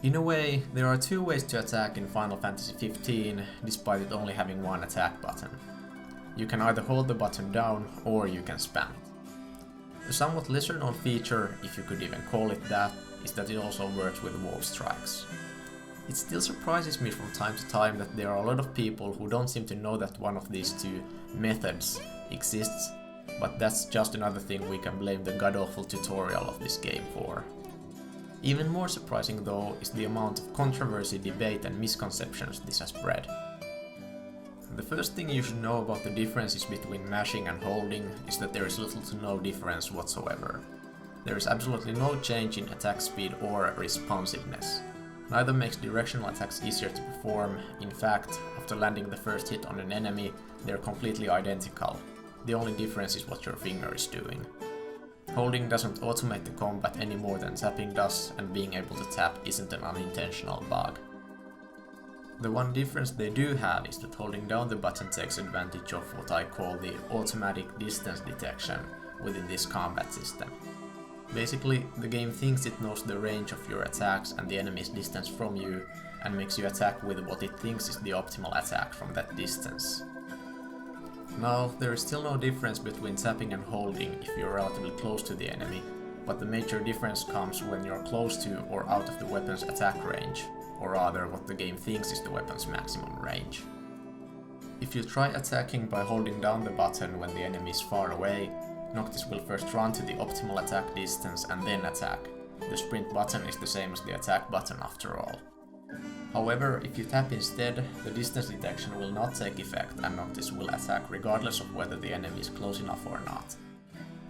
In a way, there are two ways to attack in Final Fantasy XV, despite it only having one attack button. You can either hold the button down, or you can spam it. A somewhat lesser known feature, if you could even call it that, is that it also works with wall strikes. It still surprises me from time to time that there are a lot of people who don't seem to know that one of these two methods exists, but that's just another thing we can blame the god-awful tutorial of this game for. Even more surprising though is the amount of controversy, debate and misconceptions this has bred. The first thing you should know about the differences between mashing and holding is that there is little to no difference whatsoever. There is absolutely no change in attack speed or responsiveness. Neither makes directional attacks easier to perform. In fact, after landing the first hit on an enemy, they are completely identical. The only difference is what your finger is doing. Holding doesn't automate the combat any more than tapping does, and being able to tap isn't an unintentional bug. The one difference they do have is that holding down the button takes advantage of what I call the automatic distance detection within this combat system. Basically, the game thinks it knows the range of your attacks and the enemy's distance from you, and makes you attack with what it thinks is the optimal attack from that distance. Now, there is still no difference between tapping and holding if you're relatively close to the enemy, but the major difference comes when you're close to or out of the weapon's attack range, or rather what the game thinks is the weapon's maximum range. If you try attacking by holding down the button when the enemy is far away, Noctis will first run to the optimal attack distance and then attack. The sprint button is the same as the attack button after all. However, if you tap instead, the distance detection will not take effect and Noctis will attack regardless of whether the enemy is close enough or not.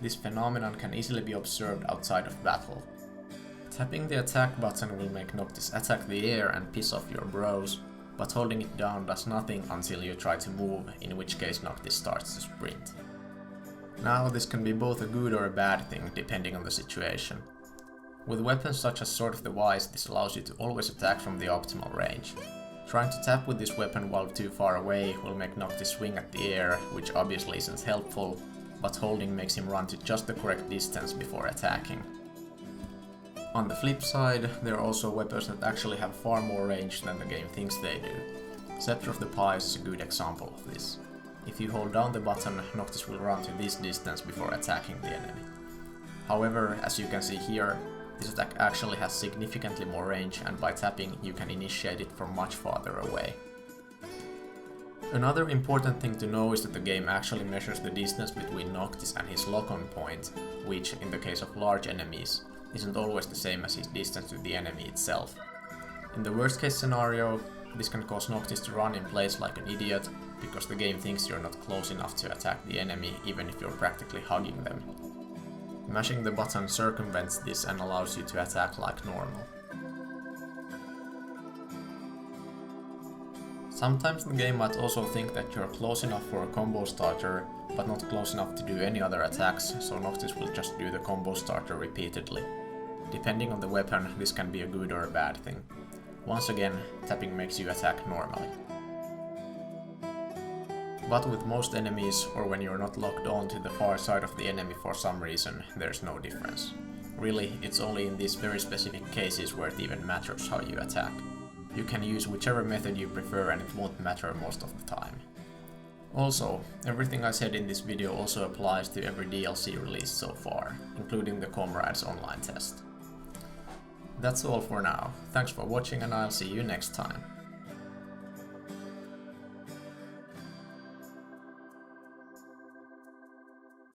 This phenomenon can easily be observed outside of battle. Tapping the attack button will make Noctis attack the air and piss off your bros, but holding it down does nothing until you try to move, in which case Noctis starts to sprint. Now, this can be both a good or a bad thing, depending on the situation. With weapons such as Sword of the Wise, this allows you to always attack from the optimal range. Trying to tap with this weapon while too far away will make Noctis swing at the air, which obviously isn't helpful, but holding makes him run to just the correct distance before attacking. On the flip side, there are also weapons that actually have far more range than the game thinks they do. Scepter of the Pies is a good example of this. If you hold down the button, Noctis will run to this distance before attacking the enemy. However, as you can see here, this attack actually has significantly more range, and by tapping you can initiate it from much farther away. Another important thing to know is that the game actually measures the distance between Noctis and his lock-on point, which, in the case of large enemies, isn't always the same as his distance to the enemy itself. In the worst case scenario, this can cause Noctis to run in place like an idiot, because the game thinks you're not close enough to attack the enemy even if you're practically hugging them. Mashing the button circumvents this and allows you to attack like normal. Sometimes the game might also think that you're close enough for a combo starter, but not close enough to do any other attacks, so Noctis will just do the combo starter repeatedly. Depending on the weapon, this can be a good or a bad thing. Once again, tapping makes you attack normally. But with most enemies, or when you're not locked on to the far side of the enemy for some reason, there's no difference. Really, it's only in these very specific cases where it even matters how you attack. You can use whichever method you prefer and it won't matter most of the time. Also, everything I said in this video also applies to every DLC released so far, including the Comrades online test. That's all for now. Thanks for watching and I'll see you next time.